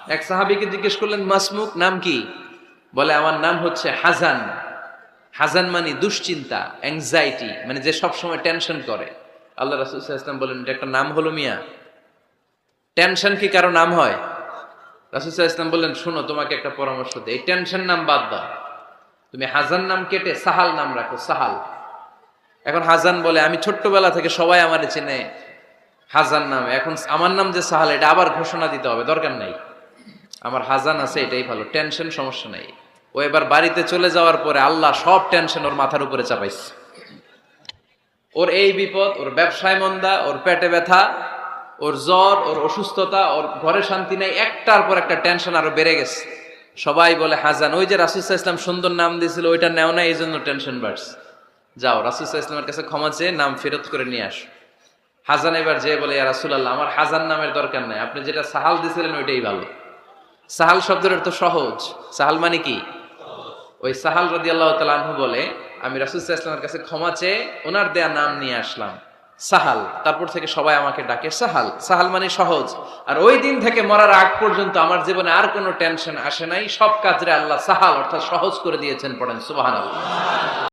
এক সাহাবীকে জিজ্ঞেস করলেন, মাসমুক, নাম কি? বলে, আমার নাম হচ্ছে হাজান। হাজান মানে দুশ্চিন্তা, অ্যাংজাইটি, মানে যে সবসময় টেনশন করে। আল্লাহ রাসূল সাল্লাল্লাহু আলাইহি ওয়াসাল্লাম বলেন, এটা একটা নাম হলো মিয়া? টেনশন কি কারো নাম হয়? রাসূল সাল্লাল্লাহু আলাইহি ওয়াসাল্লাম বললেন, শোনো, তোমাকে একটা পরামর্শ দেই, এই টেনশন নাম বাদ দাও, তুমি হাজান নাম কেটে সাহাল নাম রাখো, সাহাল। এখন হাজান বলে, আমি ছোট্টবেলা থেকে সবাই আমারে চেনে হাজান নাম, এখন আমার নাম যে সাহাল, এটা আবার ঘোষণা দিতে হবে, দরকার নাই। আমার হাজান আছে, এটাই ভালো, টেনশন সমস্যা নাই। ও এবার বাড়িতে চলে যাওয়ার পরে আল্লাহ সব টেনশন ওর মাথার উপরে চাপাইছে। ওর এই বিপদ, ওর ব্যবসায় মন্দা, ওর পেটে ব্যথা, ওর জ্বর, ওর অসুস্থতা, ওর ঘরে শান্তি নেই, একটার পর একটা টেনশন আরো বেড়ে গেছে। সবাই বলে হাজান, ওই যে রাসূল সাল্লাল্লাহু আলাইহি ওয়াসাল্লাম সুন্দর নাম দিয়েছিল, ওইটা নেও না, এই জন্য টেনশন বাড়ছে। যাও রাসূল সাল্লাল্লাহু আলাইহি ওয়াসাল্লামের কাছে ক্ষমা চেয়ে নাম ফেরত করে নিয়ে আসো। হাজান এবার যে বলে, ইয়া রাসূলুল্লাহ, আমার হাজান নামের দরকার নাই, আপনি যেটা সাহাল দিয়েছিলেন ওইটাই ভালো। সাহাল শব্দের তো সহজ। সাহাল মানে কি? ওই সাহাল রাদিয়াল্লাহু তাআলা আনহু বলে, আমি রাসূল সাল্লাল্লাহু আলাইহি ওয়াসাল্লামের কাছে ক্ষমা চেয়ে ওনার দেয়া নাম নিয়ে আসলাম, সাহাল। তারপর থেকে সবাই আমাকে ডাকে সাহাল। সাহাল মানে সহজ। আর ওই দিন থেকে মরার আগ পর্যন্ত আমার জীবনে আর কোনো টেনশন আসে নাই, সব কাজরে আল্লাহ সাহাল অর্থাৎ সহজ করে দিয়েছেন। পড়েন সুবহানাল্লাহ।